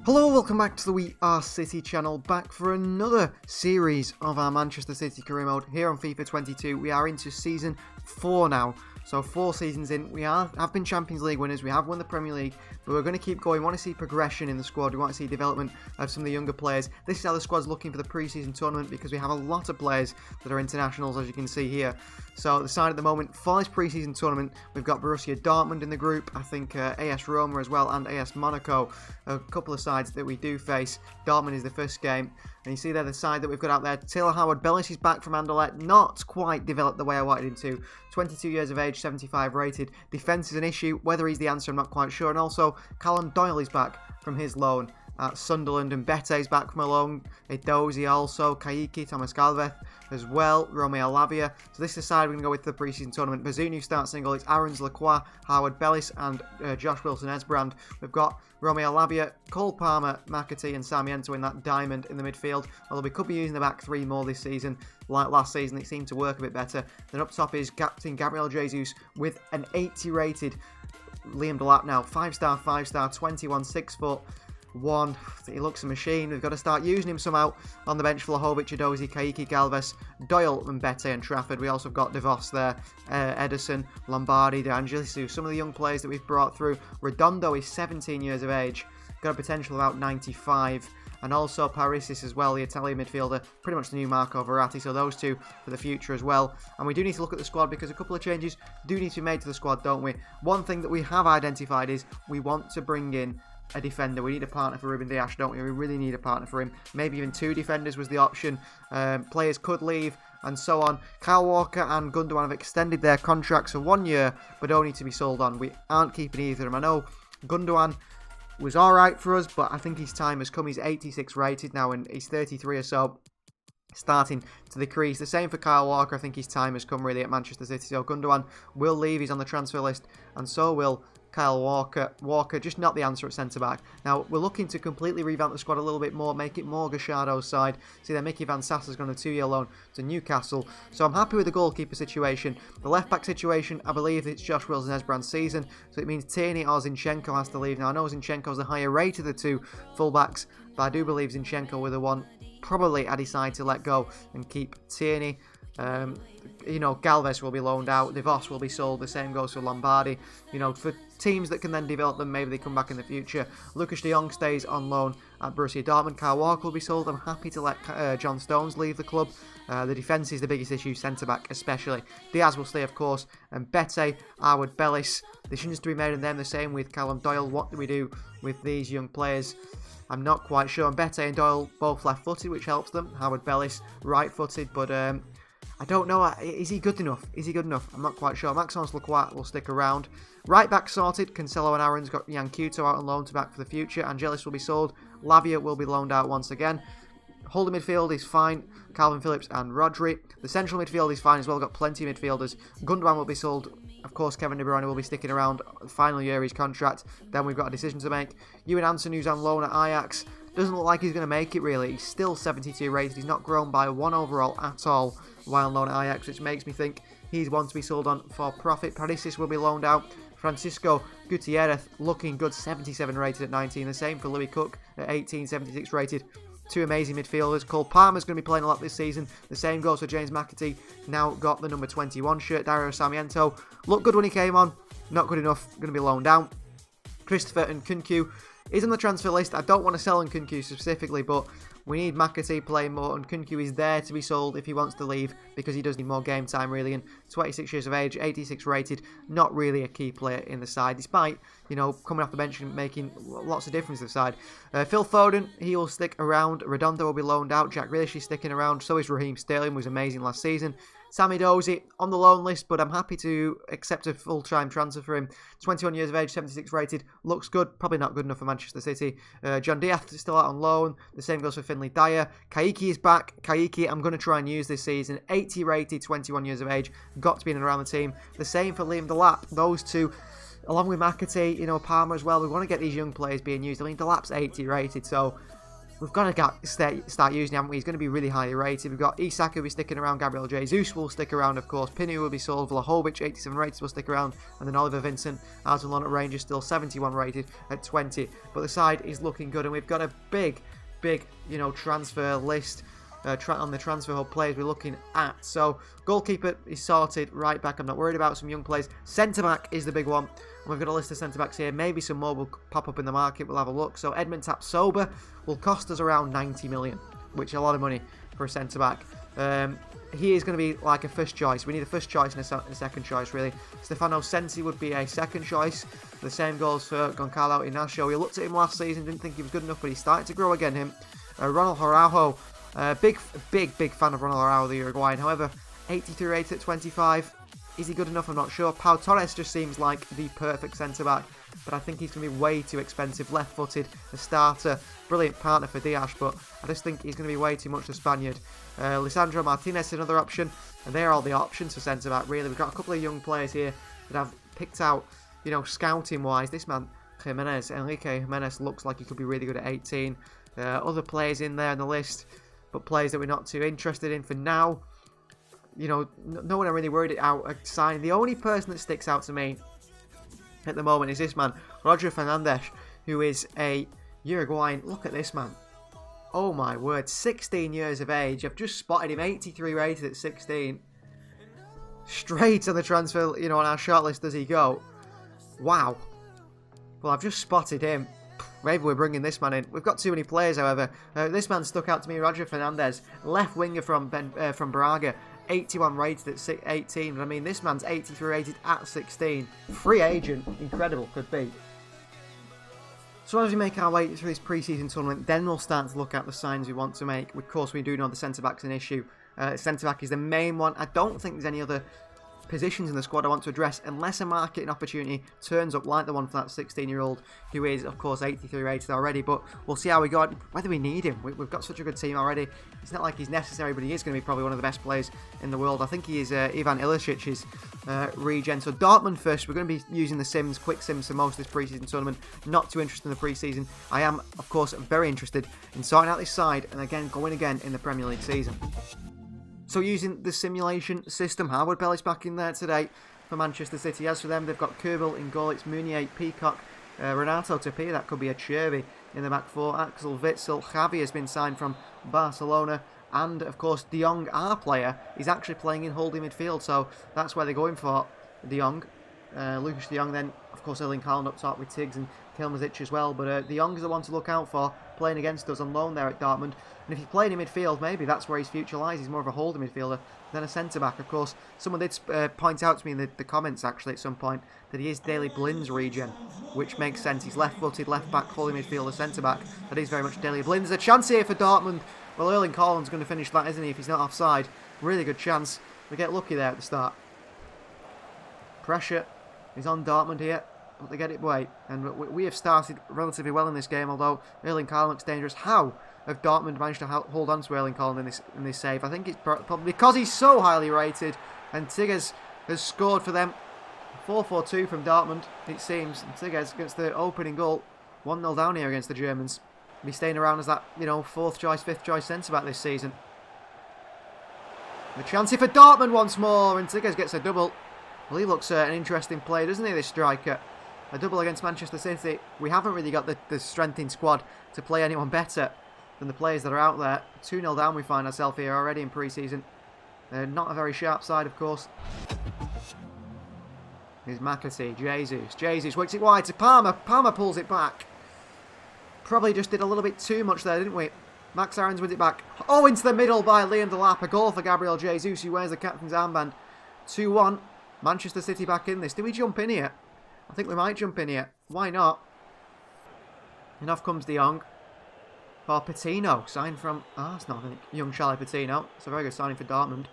Hello, welcome back to the We Are City channel, back for another series of our Manchester City career mode here on FIFA 22. We are into season 4 now, so 4 seasons in. We have been Champions League winners, we have won the Premier League, but we're going to keep going. We want to see progression in the squad, we want to see development of some of the younger players. This is how the squad's looking for the pre-season tournament, because we have a lot of players that are internationals, as you can see here. So the side at the moment for this pre-season tournament, we've got Borussia Dortmund in the group, I think AS Roma as well, and AS Monaco, a couple of sides that we do face. Dortmund is the first game, and you see there the side that we've got out there. Howard Bellis is back from Anderlecht, not quite developed the way I wanted him to. 22 years of age, 75 rated. Defence is an issue, whether he's the answer I'm not quite sure. And also Callum Doyle is back from his loan at Sunderland, and Bete is back from a loan. Edozie also, Kaiki, Thomas Galvez as well, Romeo Lavia. So this is the side we're going to go with the pre-season tournament. Bazunu starts single, it's Aarons Lacroix, Howard Bellis and Josh Wilson-Esbrand. We've got Romeo Lavia, Cole Palmer, McAtee and Sarmiento in that diamond in the midfield, although we could be using the back three more this season. Like last season, it seemed to work a bit better. Then up top is Captain Gabriel Jesus with an 80 rated Liam Delap now. 5-star, 5-star, 21, 6 foot. He looks a machine. We've got to start using him somehow on the bench. Vlahovic, Edozie, Kaiki, Galvez, Doyle and Bete and Trafford. We also got DeVos there, Edison, Lombardi, De Angelis, some of the young players that we've brought through. Redondo is 17 years of age, got a potential of about 95. And also Parisis as well, the Italian midfielder, pretty much the new Marco Verratti, so those two for the future as well. And we do need to look at the squad, because a couple of changes do need to be made to the squad, don't we? One thing that we have identified is we want to bring in a defender. We need a partner for Ruben Dias, don't we? We really need a partner for him. Maybe even 2 defenders was the option. Players could leave and so on. Kyle Walker and Gundogan have extended their contracts for 1 year, but only to be sold on. We aren't keeping either of them. I know Gundogan was alright for us, but I think his time has come. He's 86 rated now and he's 33 or so, starting to decrease. The same for Kyle Walker. I think his time has come really at Manchester City. So Gundogan will leave. He's on the transfer list, and so will Kyle Walker. Walker, just not the answer at centre-back. Now, we're looking to completely revamp the squad a little bit more, make it more Gashardo's side. See there, Mickey Van Sassa's gone on a 2-year loan to Newcastle. So I'm happy with the goalkeeper situation. The left-back situation, I believe it's Josh Wilson-Esbrand's season. So it means Tierney or Zinchenko has to leave. Now, I know Zinchenko's the higher rate of the 2 full-backs, but I do believe Zinchenko with the one probably I decide to let go and keep Tierney. Galvez will be loaned out, DeVos will be sold, the same goes for Lombardi. For teams that can then develop them, maybe they come back in the future. Lucas de Jong stays on loan at Borussia Dortmund. Kyle Walker will be sold. I'm happy to let John Stones leave the club. The defence is the biggest issue, centre-back especially. Diaz will stay, of course, and Bete, Howard Bellis. Decisions to be made in them, the same with Callum Doyle. What do we do with these young players? I'm not quite sure. And Bete and Doyle both left-footed, which helps them. Howard Bellis right-footed, but I don't know. Is he good enough? Is he good enough? I'm not quite sure. Maxence Lacroix will stick around. Right back sorted. Cancelo and Aaron's got Yankuto out on loan to back for the future. Angelis will be sold. Lavia will be loaned out once again. Holding midfield is fine. Calvin Phillips and Rodri. The central midfield is fine as well. Got plenty of midfielders. Gundogan will be sold. Of course, Kevin De Bruyne will be sticking around. Final year of his contract. Then we've got a decision to make. Ewan Hansen, who's on loan at Ajax, doesn't look like he's going to make it really. He's still 72 rated. He's not grown by 1 overall at all while on loan at Ajax, which makes me think he's one to be sold on for profit. Parisis will be loaned out. Francisco Gutierrez looking good, 77 rated at 19. The same for Louis Cook at 18, 76 rated. 2 amazing midfielders. Cole Palmer's going to be playing a lot this season. The same goes for James McAtee. Now got the number 21 shirt. Dario Sarmiento looked good when he came on. Not good enough. Going to be loaned out. Christopher Nkunku is on the transfer list. I don't want to sell Nkunku specifically, but we need McAtee playing more. Nkunku is there to be sold if he wants to leave, because he does need more game time really. And 26 years of age, 86 rated, not really a key player in the side, despite coming off the bench and making lots of difference to the side. Phil Foden, he will stick around. Redondo will be loaned out. Jack Grealish is sticking around. So is Raheem Sterling, who was amazing last season. Sammy Edozie on the loan list, but I'm happy to accept a full-time transfer for him. 21 years of age, 76 rated, looks good. Probably not good enough for Manchester City. John Diaz is still out on loan. The same goes for Finlay Dyer. Kaiki is back. Kaiki, I'm going to try and use this season. 80 rated, 21 years of age. Got to be in and around the team. The same for Liam Delap. Those two, along with McAtee, Palmer as well. We want to get these young players being used. I mean, Delap's 80 rated, so we've got to start using him, haven't we? He's going to be really highly rated. We've got Isak who will be sticking around, Gabriel Jesus will stick around, of course, Pinu will be sold, Vlahovic, 87 rated, will stick around, and then Oliver Vincent, out on loan at Rangers, still 71 rated at 20. But the side is looking good, and we've got a big, you know, transfer list on the transfer hub players we're looking at. So goalkeeper is sorted, right back I'm not worried about, some young players. Centre back is the big one. And we've got a list of centre backs here. Maybe some more will pop up in the market. We'll have a look. So Edmund Tapsoba will cost us around 90 million, which is a lot of money for a centre back. He is going to be like a first choice. We need a first choice and a second choice, really. Stefano Sensi would be a second choice. The same goes for Goncalo Inacio. We looked at him last season, didn't think he was good enough, but he started to grow again, him. Ronald Araujo, big fan of Ronald Araujo, the Uruguayan. However, 83 rated at 25. Is he good enough? I'm not sure. Pau Torres just seems like the perfect centre-back, but I think he's going to be way too expensive. Left-footed, a starter, brilliant partner for Diaz, but I just think he's going to be way too much the Spaniard. Lisandro Martinez, another option, and they're all the options for centre-back, really. We've got a couple of young players here that I've picked out, you know, scouting-wise. This man, Enrique Jimenez, looks like he could be really good at 18. Other players in there on the list, but players that we're not too interested in for now. You know, no one I'm really worried about signing. The only person that sticks out to me at the moment is this man, Roger Fernandes, who is a Uruguayan. Look at this man. Oh my word, 16 years of age. I've just spotted him, 83 rated at 16. Straight on the transfer, you know, on our shortlist does he go. Wow. Well, I've just spotted him. Maybe we're bringing this man in. We've got too many players, however. This man stuck out to me, Roger Fernandes, left winger from Braga. 81 rated at 18, but I mean, this man's 83 rated at 16. Free agent, incredible, could be. So as we make our way through this pre-season tournament, then we'll start to look at the signs we want to make. Of course, we do know the centre-back's an issue. Centre-back is the main one. I don't think there's any other positions in the squad I want to address unless a marketing opportunity turns up like the one for that 16-year-old who is, of course, 83 rated already, but we'll see how we go, whether we need him. We've got such a good team already. It's not like he's necessary, but he is going to be probably one of the best players in the world. I think he is Ivan Ilisic's regen. So Dortmund first. We're going to be using the sims, quick sims for most of this pre-season tournament. Not too interested in the pre-season. I am, of course, very interested in sorting out this side and again going again in the Premier League season. So using the simulation system, Harwood Bellis back in there today for Manchester City. As for them, they've got Kerbal in goal. It's Meunier, Peacock, Renato Tapia. That could be a Chervi in the back four. Axel Witsel. Javi has been signed from Barcelona. And, of course, De Jong, our player, is actually playing in holding midfield. So that's where they're going for De Jong. Lucas De Jong then, of course, Erling Haaland up top with Tiggs and Kilmazic as well. But De Jong is the one to look out for, playing against us on loan there at Dortmund. And if he's playing in midfield, maybe that's where his future lies. He's more of a holding midfielder than a centre-back. Of course, someone did point out to me in the comments, actually, at some point, that he is Daley Blin's regen, which makes sense. He's left-footed, left-back, holding midfielder, centre-back. That is very much Daley Blin's. A chance here for Dortmund. Well, Erling Haaland's going to finish that, isn't he, if he's not offside. Really good chance. We get lucky there at the start. Pressure is on Dortmund here, but they get it away. And we have started relatively well in this game, although Erling Haaland looks dangerous. How have Dortmund managed to hold on to Erling Haaland in this save? I think it's probably because he's so highly rated, and Tigges has scored for them. 4-4-2 from Dortmund, it seems. And Tigges gets the opening goal. 1-0 down here against the Germans. Be staying around as that, you know, 4th choice, 5th choice centre-back this season. The chance here for Dortmund once more, and Tigges gets a double. Well, he looks an interesting player, doesn't he, this striker? A double against Manchester City. We haven't really got the strength in squad to play anyone better than the players that are out there. 2-0 down we find ourselves here already in pre-season. Not a very sharp side, of course. Here's McAtee, Jesus works it wide to Palmer. Palmer pulls it back. Probably just did a little bit too much there, didn't we? Max Aarons wins it back. Oh, into the middle by Liam Delap. A goal for Gabriel Jesus, who wears the captain's armband. 2-1. Manchester City back in this. Do we jump in here? I think we might jump in here. Why not? And off comes De Jong. For Patino, signed from... it's not young Charlie Patino. It's a very good signing for Dortmund.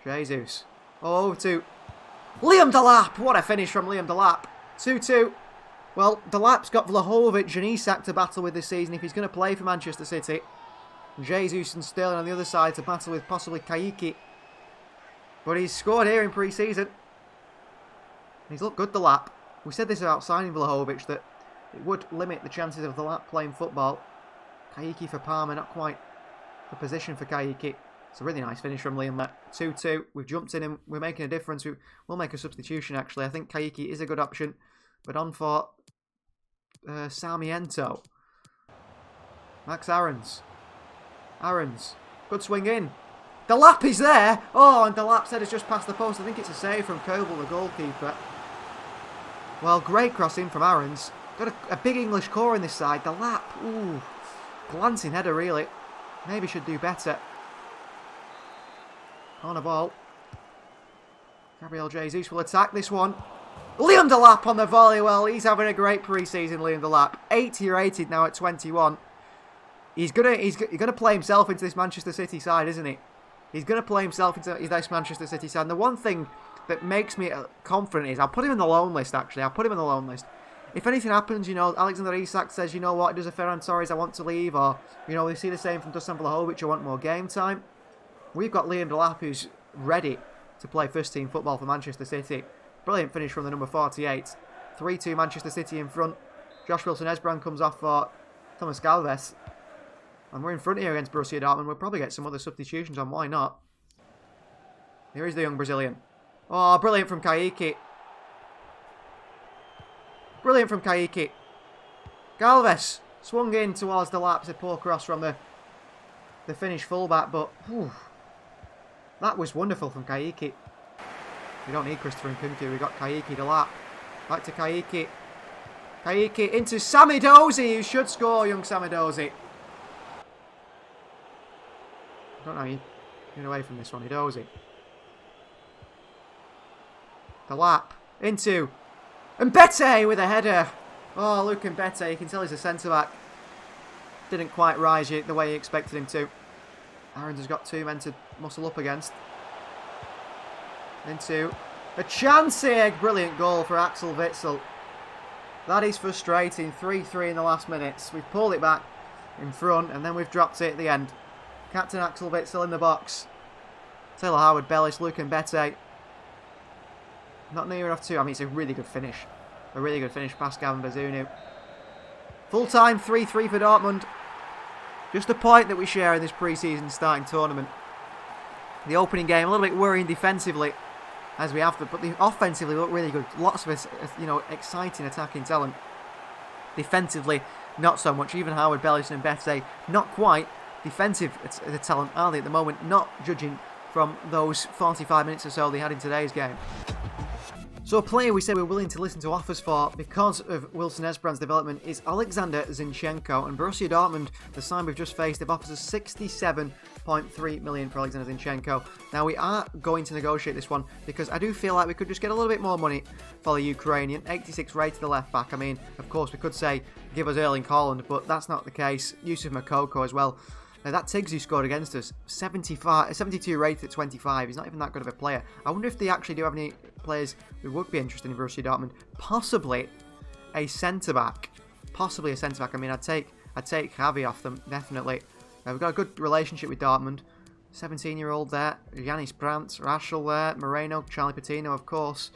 Jesus. Oh, over to Liam Delap. What a finish from Liam Delap. 2-2. Well, Delap's got Vlahovic and Isak to battle with this season if he's going to play for Manchester City. Jesus and Sterling on the other side to battle with possibly Kaiki. But he's scored here in pre-season. He's looked good, Delap. We said this about signing Vlahovic, that it would limit the chances of Delap playing football. Kayiki for Palmer, not quite the position for Kayiki. It's a really nice finish from Liam there. 2-2. We've jumped in and we're making a difference. We'll make a substitution, actually. I think Kayiki is a good option. But on for Sarmiento. Max Aarons. Aarons. Good swing in. The lap is there. Oh, and the lap's head has just passed the post. I think it's a save from Koval, the goalkeeper. Well, great cross in from Aarons. Got a big English core in this side. The lap. Ooh. Glancing header, really. Maybe should do better. On a ball. Gabriel Jesus will attack this one. Liam Delap on the volley. Well, he's having a great pre-season, Liam Delap. 80 rated now at 21. He's gonna play himself into this Manchester City side, isn't he? He's gonna play himself into this Manchester City side. And the one thing that makes me confident is I'll put him in the loan list. Actually, I'll put him in the loan list. If anything happens, you know, Alexander Isak says, you know what, does a Ferran Torres, I want to leave, or you know, we see the same from Dusan Vlahovic, I want more game time. We've got Liam Delap who's ready to play first-team football for Manchester City. Brilliant finish from the number 48. 3-2 Manchester City in front. Josh Wilson-Esbrand comes off for Thomas Galvez. And we're in front here against Borussia Dortmund. We'll probably get some other substitutions on, why not? Here is the young Brazilian. Oh, brilliant from Kayiki. Brilliant from Kayiki. Galvez swung in towards the laps. A poor cross from the Finnish fullback, but whew, that was wonderful from Kayiki. We don't need Christopher Nkunku. We got Kayiki the lap. Back to Kayiki. Kayiki into Samidozi, who should score, young Samidozi. I don't know, you get away from this one, Idozi. The lap into Mbete with a header. Oh, Luke Mbete, you can tell he's a centre-back. Didn't quite rise the way he expected him to. Aarons has got two men to muscle up against. Into a chance here. Brilliant goal for Axel Witsel. That is frustrating. 3-3 in the last minutes. We've pulled it back in front and then we've dropped it at the end. Captain Axel Witsel in the box. Taylor Howard, Bellis, Luke Mbete. Not near enough to. I mean, it's a really good finish. A really good finish past Gavin Bazunu. Full time 3-3 for Dortmund. Just a point that we share in this pre-season starting tournament. The opening game a little bit worrying defensively, as we have to, but the offensively look really good. Lots of exciting attacking talent. Defensively, not so much. Even Howard, Bellis and Mbete, not quite defensive talent, are they at the moment? Not judging from those 45 minutes or so they had in today's game. So a player we said we're willing to listen to offers for because of Wilson-Esbrand's development is Alexander Zinchenko, and Borussia Dortmund, the side we've just faced, they've offered us 67.3 million for Alexander Zinchenko. Now we are going to negotiate this one because I do feel like we could just get a little bit more money for the Ukrainian. 86 rated the left back. I mean, of course we could say give us Erling Haaland, but that's not the case. Yusuf Moukoko as well. That Tiggs who scored against us, 72 rated at 25. He's not even that good of a player. I wonder if they actually do have any players who would be interested in Borussia Dortmund. Possibly a centre-back. Possibly a centre-back. I mean, I'd take Javi off them, definitely. We've got a good relationship with Dortmund. 17-year-old there. Yanis Brandt, Raschel there. Moreno, Charlie Patino, of course.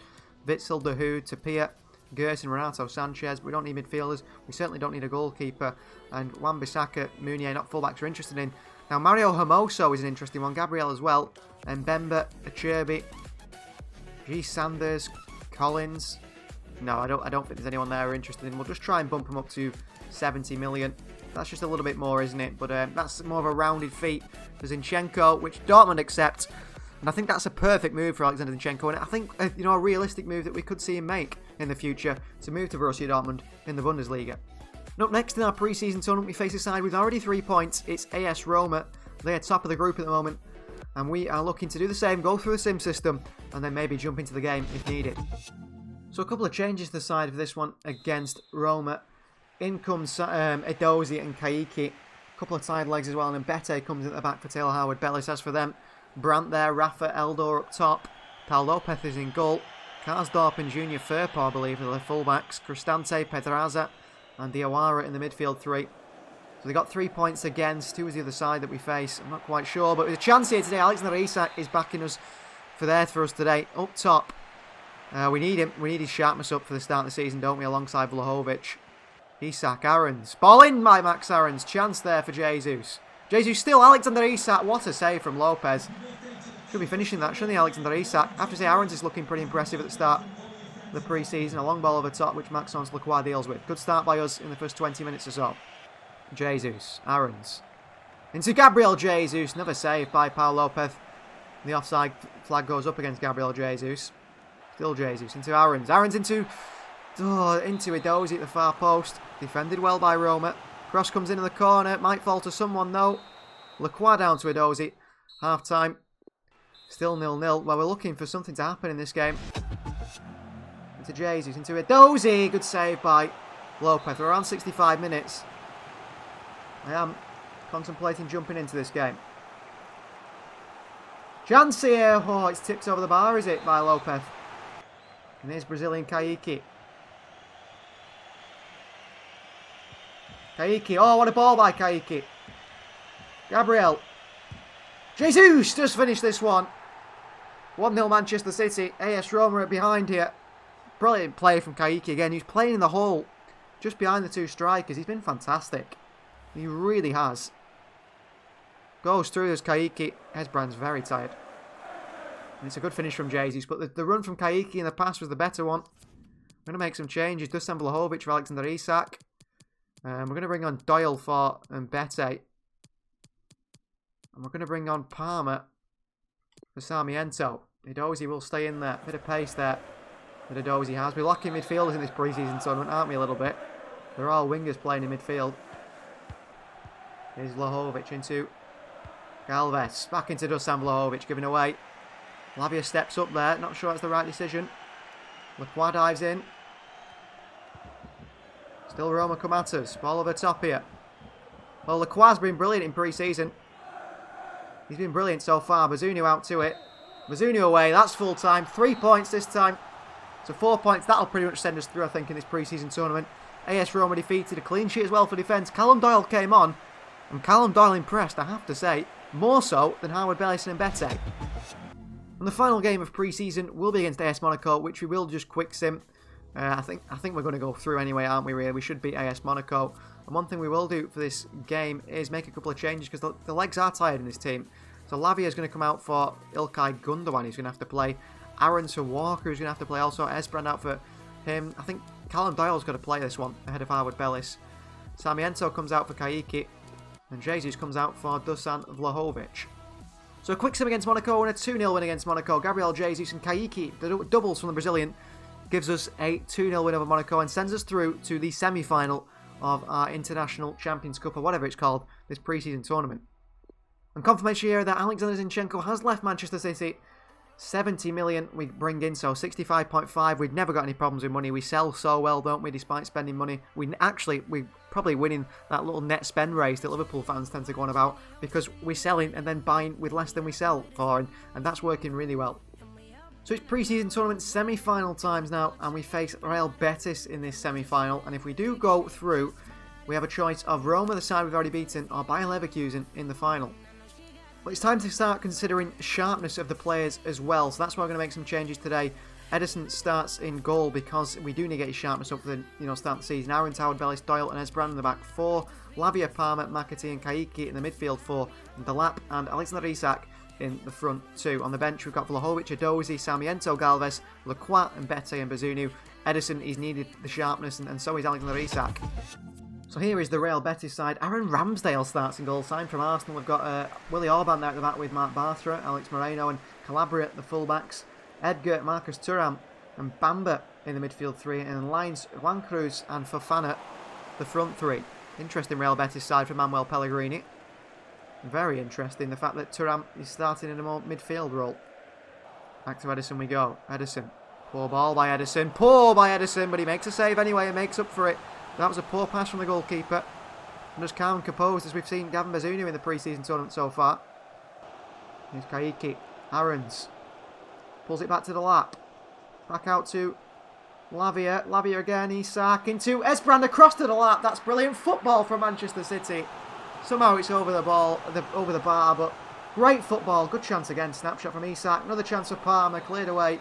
Witsel, Dahoud, Tapia, Gerson, Renato Sanchez. We don't need midfielders. We certainly don't need a goalkeeper. And Wan-Bissaka, Meunier, not fullbacks we're interested in. Now, Mario Hermoso is an interesting one. Gabriel as well. And Mbemba, Acerbi, G. Sanders, Collins. No, I don't think there's anyone there we're interested in. We'll just try and bump him up to 70 million. That's just a little bit more, isn't it? But that's more of a rounded feat for Zinchenko, which Dortmund accept. And I think that's a perfect move for Alexander Zinchenko. And I think, a realistic move that we could see him make in the future to move to Borussia Dortmund in the Bundesliga. And up next in our pre-season tournament, we face a side with already 3 points. It's AS Roma. They're top of the group at the moment. And we are looking to do the same, go through the sim system, and then maybe jump into the game if needed. So a couple of changes to the side of this one against Roma. In comes Edozie and Kayiki. A couple of side legs as well, and Mbete comes at the back for Taylor Howard. Bellis as for them. Brandt there, Rafa, Eldor up top. Pau Lopez is in goal. Karsdorp and Junior Firpo, I believe, are the fullbacks. Cristante, Pedraza, and Diawara in the midfield three. So they got 3 points against. Who was the other side that we face? I'm not quite sure, but with a chance here today. Alexander Isak is backing us for us today. Up top, we need him. We need his sharpness up for the start of the season, don't we? Alongside Vlahovic. Isak, Aarons. Ball in by Max Aarons. Chance there for Jesus. Jesus still, Alexander Isak. What a save from Lopez. Should be finishing that, shouldn't he, Alexander Isak? I have to say, Aarons is looking pretty impressive at the start of the pre-season. A long ball over top, which Maxence Lacroix deals with. Good start by us in the first 20 minutes or so. Jesus, Aarons. Into Gabriel Jesus. Another save by Pau Lopez. The offside flag goes up against Gabriel Jesus. Still Jesus. Into Aarons. Aarons into Edozie at the far post. Defended well by Roma. Cross comes in the corner. Might fall to someone though. Lacroix down to Edozie. Half time. Still 0-0. Well, we're looking for something to happen in this game. Into Jesus. Into Edozie. Good save by Lopez. We're around 65 minutes. I am contemplating jumping into this game. Chance here. Oh, it's tipped over the bar, is it, by Lopez? And here's Brazilian Kaique. Kaique. Oh, what a ball by Kaique. Gabriel. Jesus just finished this one. 1-0 Manchester City. AS Roma are behind here. Brilliant play from Kaique again. He's playing in the hole just behind the two strikers. He's been fantastic. He really has. Goes through as Kaique. Hesbrand's very tired. And it's a good finish from Jesus, but the run from Kaique in the pass was the better one. We're going to make some changes. Dusan Vlahovic for Alexander Isak. We're going to bring on Doyle for Mbete. And we're going to bring on Palmer for Sarmiento. Edozie will stay in there. Bit of pace there that Edozie has. We're lacking midfielders in this pre-season tournament, aren't we, a little bit? They're all wingers playing in midfield. Here's Vlahovic into Galvez. Back into Dusan Vlahovic, giving away. Lavia steps up there. Not sure that's the right decision. Lacroix dives in. Still Roma come at us. Ball over top here. Well, Lacroix's been brilliant in pre-season. He's been brilliant so far. Bazunu out to it. Bazunu away. That's full time. 3 points this time. So 4 points. That'll pretty much send us through, I think, in this pre-season tournament. AS Roma defeated. A clean sheet as well for defence. Callum Doyle came on. And Callum Doyle impressed, I have to say. More so than Howard Bellis and Mbete. And the final game of pre-season will be against AS Monaco, which we will just quick sim. I think we're going to go through anyway, aren't we, really? We should beat AS Monaco. And one thing we will do for this game is make a couple of changes, because the legs are tired in this team. So Lavia is going to come out for Ilkay Gundogan, who's going to have to play. Aarons for Walker, who's going to have to play also. Hesbrand out for him. I think Callum Doyle's got to play this one, ahead of Howard Bellis. Sarmiento comes out for Kaique. And Jesus comes out for Dusan Vlahovic. So a quick sim against Monaco and a 2-0 win against Monaco. Gabriel Jesus and Kaique, the doubles from the Brazilian, gives us a 2-0 win over Monaco and sends us through to the semi-final of our International Champions Cup, or whatever it's called, this pre-season tournament. And confirmation here that Alexander Zinchenko has left Manchester City. 70 million we bring in, so 65.5. We've never got any problems with money. We sell so well, don't we, despite spending money. We're probably winning that little net spend race that Liverpool fans tend to go on about, because we're selling and then buying with less than we sell for, and that's working really well. So it's pre-season tournament semi-final times now, and we face Real Betis in this semi-final. And if we do go through, we have a choice of Roma, the side we've already beaten, or Bayer Leverkusen in the final. But it's time to start considering sharpness of the players as well. So that's why we're going to make some changes today. Edison starts in goal because we do need to get his sharpness up for the start of the season. Aaron, Howard Bellis, Doyle and Hesbrand in the back four. Lavia, Palmer, McAtee and Kaique in the midfield four. And Delap and Alexander Isak in the front two. On the bench we've got Vlahovic, Edozie, Sarmiento, Galvez, Lacroix and Mbete and Bazunu. Edison, he's needed the sharpness and so is Alexander Isak. So here is the Real Betis side. Aaron Ramsdale starts in goal. Signed from Arsenal. We've got Willy Orban there at the back with Mark Bartra, Alex Moreno and Calabria at the fullbacks. Edgar, Marcus Thuram and Bamba in the midfield three. And lines Juan Cruz and Fofana, the front three. Interesting Real Betis side for Manuel Pellegrini. Very interesting the fact that Thuram is starting in a more midfield role. Back to Edison we go. Edison. Poor ball by Edison. Poor by Edison, but he makes a save anyway and makes up for it. That was a poor pass from the goalkeeper. And as calm and composed as we've seen Gavin Bazunu in the pre-season tournament so far. Here's Kaique. Aarons. Pulls it back to the lap. Back out to Lavia. Lavia again. Isak into Hesbrand across to the lap. That's brilliant football from Manchester City. Somehow it's over the bar, but great football. Good chance again. Snapshot from Isak. Another chance for Palmer. Cleared away.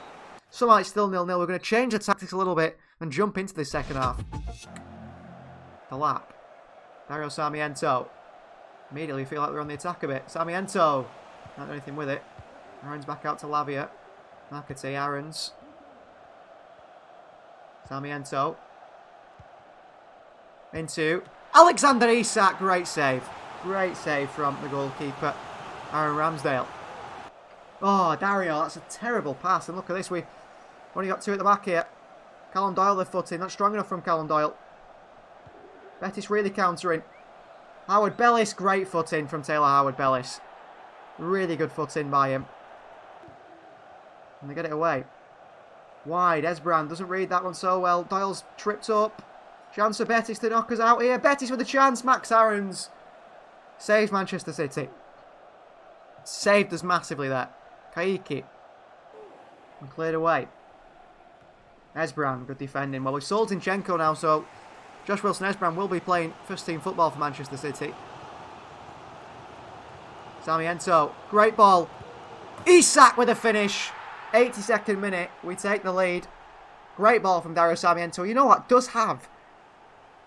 Somehow it's still 0-0. We're going to change the tactics a little bit and jump into the second half. The lap. Dario Sarmiento. Immediately feel like we're on the attack a bit. Sarmiento. Not doing anything with it. Aaron's back out to Lavia. McAtee, Aaron's. Sarmiento. Into Alexander Isak. Great save. Great save from the goalkeeper, Aaron Ramsdale. Oh, Dario, that's a terrible pass. And look at this. We've only got two at the back here. Callum Doyle, the foot in. Not strong enough from Callum Doyle. Betis really countering. Howard Bellis. Great foot in from Taylor Howard Bellis. Really good foot in by him. And they get it away. Wide. Esbrand doesn't read that one so well. Doyle's tripped up. Chance for Betis to knock us out here. Betis with a chance. Max Aarons saves Manchester City. Saved us massively there. Kaiki. And cleared away. Esbrand, good defending. Well, we've sold Zinchenko now, so Josh Wilson-Esbrand will be playing first team football for Manchester City. Sarmiento, great ball. Isak with a finish. 82nd minute, we take the lead. Great ball from Dario Sarmiento. You know what? Does have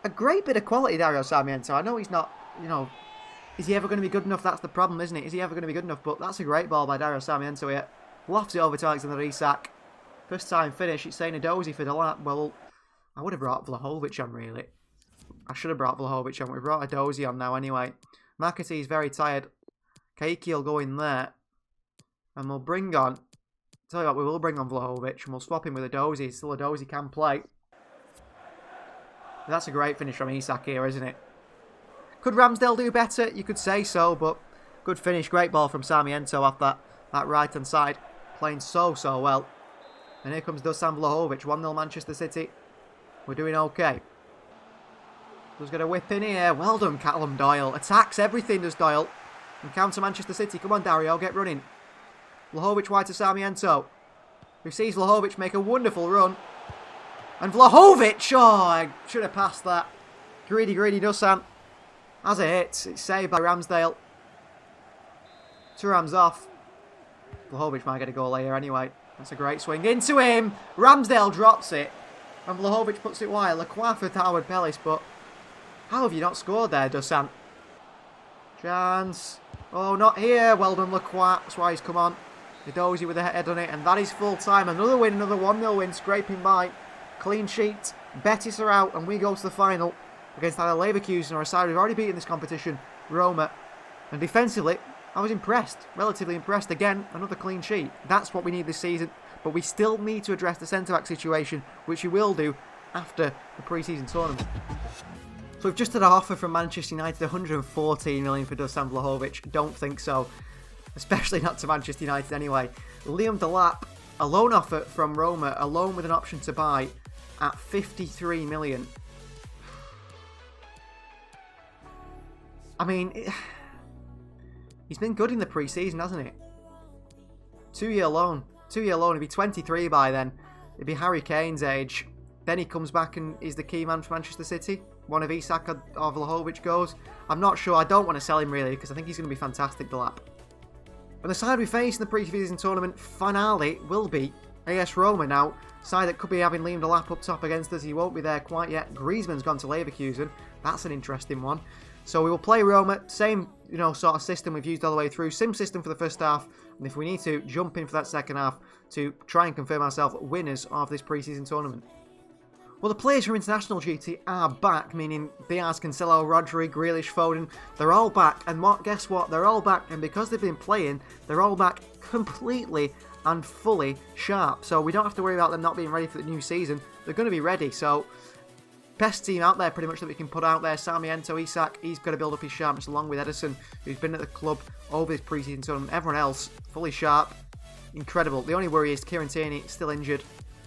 a great bit of quality, Dario Sarmiento. I know he's not, you know, is he ever going to be good enough? That's the problem, isn't it? Is he ever going to be good enough? But that's a great ball by Dario Sarmiento here. Lofts it over to Alexander Isak. First time finish. It's saying a dozy for the lap. Well, I would have brought Vlahovic on, really. I should have brought Vlahovic on. We brought a dozy on now anyway. McAtee is very tired. Kaiki will go in there. And we'll bring on... Tell you what, we will bring on Vlahovic and we'll swap him with a dozy. Still a dozy can play. That's a great finish from Isak here, isn't it? Could Ramsdale do better? You could say so, but good finish. Great ball from Sarmiento off that right-hand side. Playing so well. And here comes Dusan Vlahovic. 1-0 Manchester City. We're doing okay. Who's going to whip in here? Well done, Callum Doyle. Attacks everything, does Doyle. And counter Manchester City. Come on, Dario, get running. Vlahovic wide to Sarmiento. Who sees Vlahovic make a wonderful run. And Vlahovic! Oh, I should have passed that. Greedy Dusan. As it hits, it's saved by Ramsdale. Thuram's off. Vlahovic might get a goal here anyway. That's a great swing into him. Ramsdale drops it. And Vlahovic puts it wide. Lacroix for Howard Bellis, but how have you not scored there, Dusan? Chance. Oh, not here. Well done, Lacroix. That's why he's come on. Dozy with a head on it, and that is full time. Another win, another 1-0 win, scraping by. Clean sheet. Betis are out, and we go to the final against either Leverkusen or a side we've already beaten this competition, Roma. And defensively, I was impressed. Relatively impressed. Again, another clean sheet. That's what we need this season. But we still need to address the centre-back situation, which we will do after the pre-season tournament. So we've just had an offer from Manchester United, 114 million for Dusan Vlahovic. Don't think so. Especially not to Manchester United anyway. Liam Delap, a loan offer from Roma, a loan with an option to buy at 53 million. I mean, he's been good in the pre-season, hasn't he? 2-year loan. 2-year loan. He'd be 23 by then. It'd be Harry Kane's age. Then he comes back and is the key man for Manchester City. One of Isak or Vlahovic goes. I'm not sure. I don't want to sell him really because I think he's going to be fantastic, Delap. And the side we face in the pre-season tournament finale will be AS Roma. Now, side that could be having Liam Delap up top against us. He won't be there quite yet. Griezmann's gone to Leverkusen. That's an interesting one. So we will play Roma. Same, sort of system we've used all the way through. Sim system for the first half. And if we need to, jump in for that second half to try and confirm ourselves winners of this pre-season tournament. Well, the players from international duty are back, meaning Diaz, Cancelo, Rodri, Grealish, Foden. They're all back, and guess what? They're all back, and because they've been playing, they're all back completely and fully sharp. So we don't have to worry about them not being ready for the new season. They're going to be ready, so best team out there pretty much that we can put out there. Sarmiento, Isak, he's got to build up his sharpness along with Ederson, who's been at the club over this pre-season tournament. Everyone else, fully sharp. Incredible. The only worry is Kieran Tierney still injured.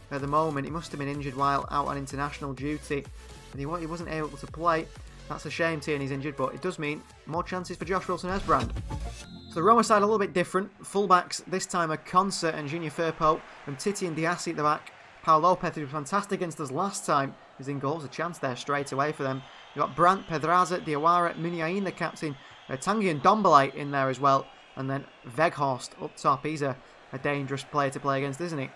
At the moment, he must have been injured while out on international duty, and he wasn't able to play. That's a shame Tierney's injured, but it does mean more chances for Josh Wilson-Esbrand. So the Roma side a little bit different. Fullbacks this time are Consa and Junior Firpo, and Titi and Diassi at the back. Pau Lopez, who was fantastic against us last time, is in goals. A chance there straight away for them. You've got Brandt, Pedraza, Diawara, Muniain, the captain, Tanguy and Dombele in there as well, and then Weghorst up top. He's a dangerous player to play against, isn't he?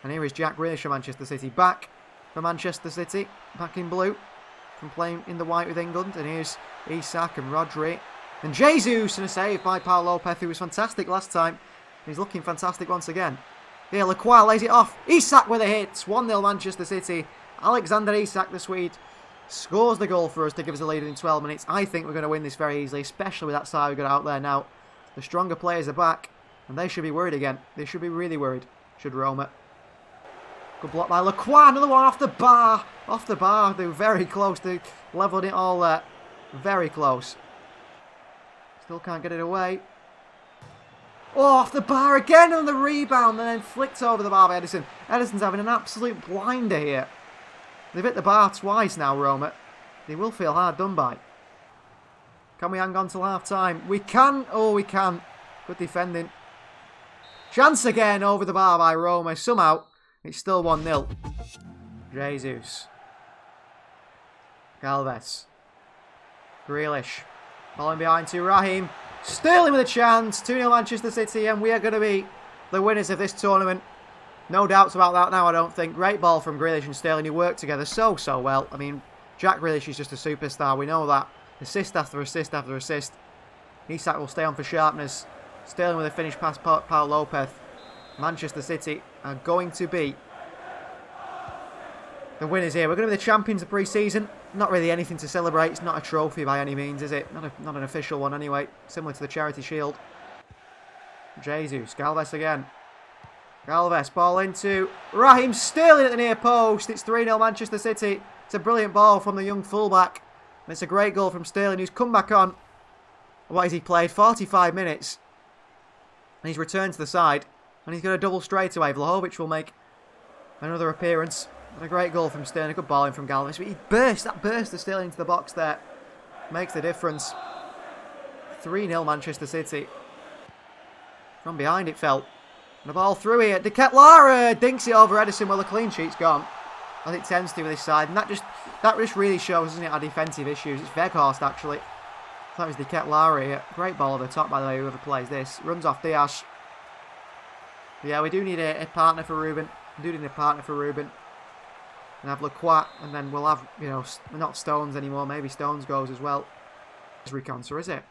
And here is Jack Grealish for Manchester City. Back for Manchester City. Back in blue from playing in the white with England. And here's Isak and Rodri. And Jesus, and a save by Pau Torres, who was fantastic last time. He's looking fantastic once again. Here, Lacroix lays it off. Isak with a hit. 1-0 Manchester City. Alexander Isak, the Swede, scores the goal for us to give us a lead in 12 minutes. I think we're going to win this very easily, especially with that side we've got out there now. The stronger players are back, and they should be worried again. They should be really worried, should Roma. Good block by Lacroix. Another one off the bar. Off the bar. They were very close. They levelled it all there. Very close. Still can't get it away. Oh, off the bar again on the rebound, and then flicked over the bar by Edison. Edison's having an absolute blinder here. They've hit the bar twice now, Roma. They will feel hard done by. Can we hang on till half-time? We can. Oh, we can. Good defending. Chance again over the bar by Roma. Somehow, it's still 1-0. Jesus. Galvez. Grealish. Falling behind to Raheem. Sterling with a chance. 2-0 Manchester City, and we are going to be the winners of this tournament. No doubts about that now, I don't think. Great ball from Grealish and Sterling, who work together so well. I mean, Jack Grealish is just a superstar. We know that. Assist after assist after assist. Isak will stay on for sharpness. Sterling with a finish past Pau Torres. Manchester City are going to be the winners here. We're going to be the champions of pre-season. Not really anything to celebrate. It's not a trophy by any means, is it? Not an official one anyway. Similar to the Charity Shield. Jesus. Galvez again. Galvez, ball into Raheem Sterling at the near post. It's 3-0 Manchester City. It's a brilliant ball from the young fullback. And it's a great goal from Sterling, who's come back on. What has he played? 45 minutes. And he's returned to the side. And he's got a double straight away. Vlahovic will make another appearance. And a great goal from Sterling. A good ball in from Galvez. But that burst of Sterling into the box there makes the difference. 3-0 Manchester City. From behind it felt. And the ball through here. De Ketelaere dinks it over Edison. Well, the clean sheet's gone, as it tends to with this side. And that just really shows, doesn't it, our defensive issues. It's Weghorst, actually. That was De Ketelaere here. Great ball over the top, by the way, whoever plays this. Runs off Diaz. Yeah, we do need a partner for Ruben. We do need a partner for Ruben. And have Lacroix. And then we'll have, you know, not Stones anymore. Maybe Stones goes as well. It's Reconcer, is it?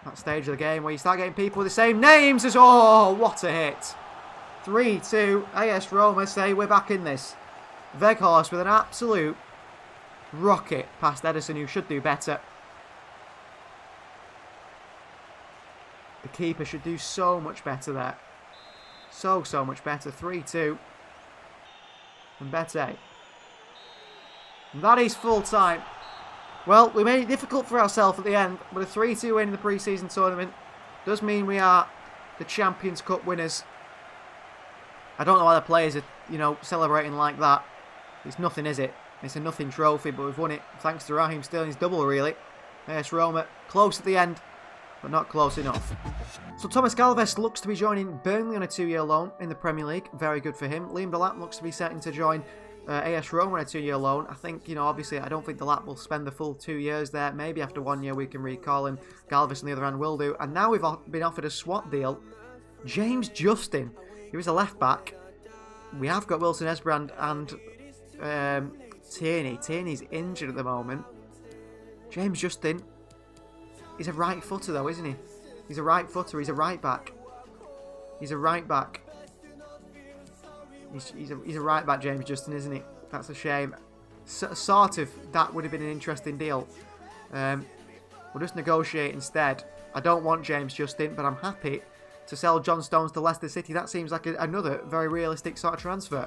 That stage of the game where you start getting people with the same names as... Oh, what a hit. 3-2. AS Roma say we're back in this. Weghorst with an absolute rocket past Edison, who should do better. The keeper should do so much better there. So much better. 3-2. And Bete. And that is full time. Well, we made it difficult for ourselves at the end, but a 3-2 win in the pre-season tournament does mean we are the Champions Cup winners. I don't know why the players are, you know, celebrating like that. It's nothing, is it? It's a nothing trophy, but we've won it thanks to Raheem Sterling's double, really. AS Roma, close at the end, but not close enough. So Thomas Galvez looks to be joining Burnley on a 2-year loan in the Premier League. Very good for him. Liam Delap looks to be setting to join AS Roma on a 2-year loan. I think, you know, obviously I don't think Delap will spend the full 2 years there. Maybe after 1 year we can recall him. Galvez on the other hand will do. And now we've been offered a swap deal. James Justin, he was a left back. We have got Wilson Esbrand and Tierney. Tierney's injured at the moment. James Justin, he's a right footer though, isn't he? He's a right footer. He's a right back. He's a right back. He's a right back, James Justin, isn't he? That's a shame. Sort of, that would have been an interesting deal. We'll just negotiate instead. I don't want James Justin, but I'm happy to sell John Stones to Leicester City. That seems like another very realistic sort of transfer.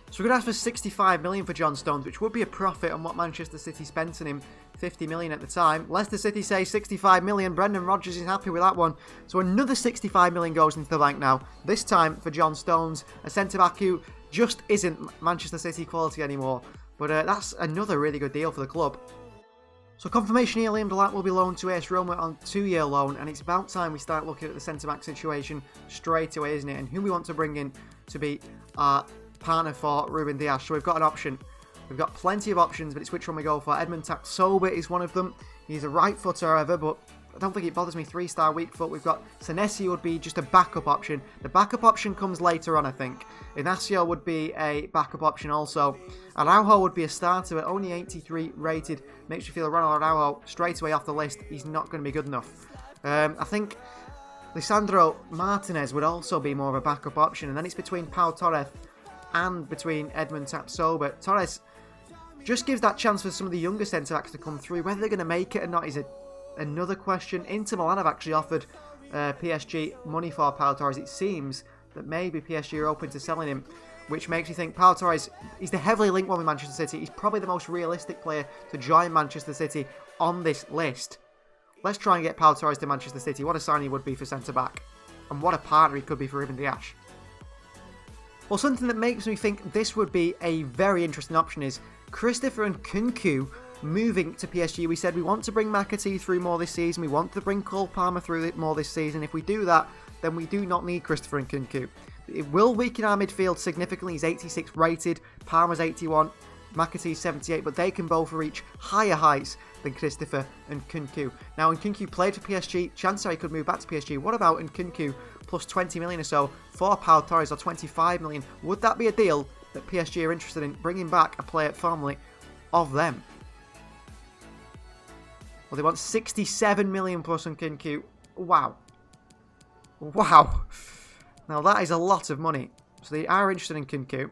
So we're going to ask for 65 million for John Stones, which would be a profit on what Manchester City spent on him, 50 million at the time. Leicester City say 65 million. Brendan Rodgers is happy with that one. So another 65 million goes into the bank now. This time for John Stones, a centre-back who just isn't Manchester City quality anymore. But that's another really good deal for the club. So confirmation here, Liam Delap will be loaned to AS Roma on 2-year loan, and it's about time we start looking at the centre-back situation straight away, isn't it? And who we want to bring in to be our partner for Ruben Dias. So we've got an option. We've got plenty of options, but it's which one we go for. Edmund Taksoba is one of them. He's a right footer, however, but I don't think it bothers me. 3-star weak foot. We've got Senesi would be just a backup option. The backup option comes later on, I think. Inacio would be a backup option also. Araujo would be a starter at only 83 rated. Makes you feel Ronald Araujo straight away off the list. He's not going to be good enough. I think Lisandro Martinez would also be more of a backup option. And then it's between Pau Torres and between Edmund Tapsoba. Torres just gives that chance for some of the younger centre-backs to come through. Whether they're going to make it or not is another question. Inter Milan have actually offered PSG money for Pau Torres. It seems that maybe PSG are open to selling him, which makes you think Pau Torres, he's the heavily linked one with Manchester City. He's probably the most realistic player to join Manchester City on this list. Let's try and get Pau Torres to Manchester City. What a sign he would be for centre-back. And what a partner he could be for Ruben Dias. Well, something that makes me think this would be a very interesting option is Christopher Nkunku moving to PSG. We said we want to bring McAtee through more this season. We want to bring Cole Palmer through more this season. If we do that, then we do not need Christopher Nkunku. It will weaken our midfield significantly. He's 86 rated. Palmer's 81. McAtee's 78. But they can both reach higher heights than Christopher Nkunku. Now, Nkunku played for PSG. Chances are he could move back to PSG. What about Nkunku plus 20 million or so for Pau Torres, or 25 million? Would that be a deal that PSG are interested in bringing back a player formerly of them? Well, they want 67 million plus Nkunku. Wow. Wow. Now, that is a lot of money. So they are interested in Nkunku.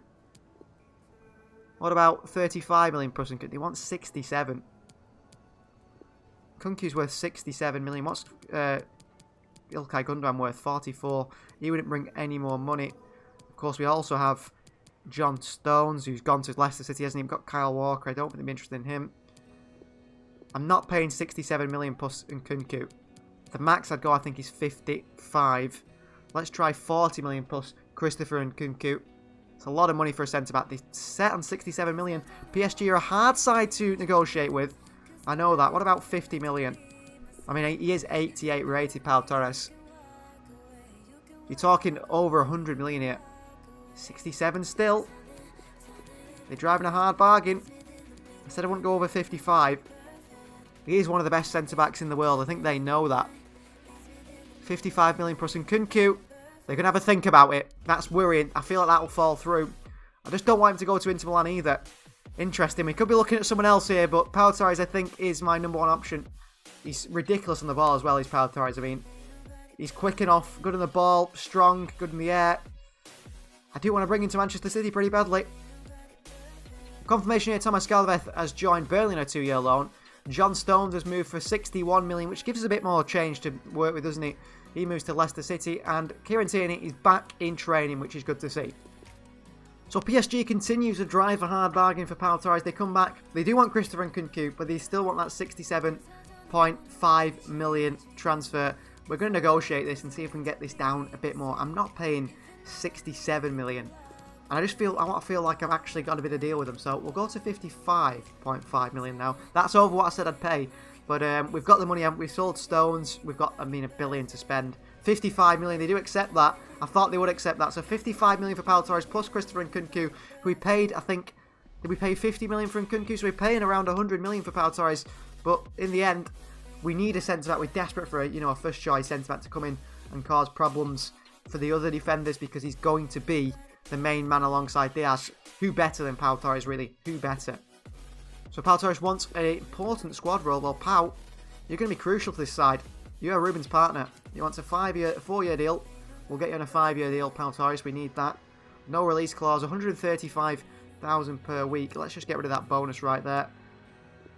What about 35 million plus Nkunku? They want 67. Nkunku's worth 67 million. What's Ilkay Gundogan worth? 44. He wouldn't bring any more money. Of course, we also have John Stones, who's gone to Leicester City, hasn't he? We've got Kyle Walker. I don't think they'd be interested in him. I'm not paying 67 million plus Nkunku. The max I'd go, I think, is 55. Let's try 40 million plus Christopher Nkunku. It's a lot of money for a centre-back. They're set on 67 million. PSG are a hard side to negotiate with. I know that. What about 50 million? I mean, he is 88 rated, Pau Torres. You're talking over 100 million here. 67 still. They're driving a hard bargain. I said I wouldn't go over 55. He is one of the best centre-backs in the world. I think they know that. 55 million plus Nkunku. They're going to have a think about it. That's worrying. I feel like that will fall through. I just don't want him to go to Inter Milan either. Interesting. We could be looking at someone else here, but Pau Torres, I think, is my number one option. He's ridiculous on the ball as well, he's Pau Torres. I mean, he's quick enough, good on the ball, strong, good in the air. I do want to bring him to Manchester City pretty badly. Confirmation here, Thomas Galvez has joined Burnley on a 2-year loan. John Stones has moved for 61 million, which gives us a bit more change to work with, doesn't he? He moves to Leicester City, and Kieran Tierney is back in training, which is good to see. So PSG continues to drive a hard bargain for Pau Torres. They come back. They do want Christopher Nkunku, but they still want that 67.5 million transfer. We're going to negotiate this and see if we can get this down a bit more. I'm not paying 67 million. And I want to feel like I've actually got a bit of deal with them. So we'll go to 55.5 million now. That's over what I said I'd pay. But we've got the money. We've sold Stones. We've got, a billion to spend. 55 million. They do accept that. I thought they would accept that. So 55 million for Pau Torres plus Christopher Nkunku, who we paid, I think, did we pay 50 million for Nkunku? So we're paying around 100 million for Pau Torres. But in the end, we need a centre-back. We're desperate for a first choice centre-back to come in and cause problems for the other defenders, because he's going to be the main man alongside Dias. Who better than Pau Torres, really? Who better? So Pau Torres wants an important squad role. Well, Pau, you're going to be crucial to this side. You're Ruben's partner. He wants a 4-year deal. We'll get you on a 5-year deal, Pau Torres. We need that. No release clause. 135,000 per week. Let's just get rid of that bonus right there.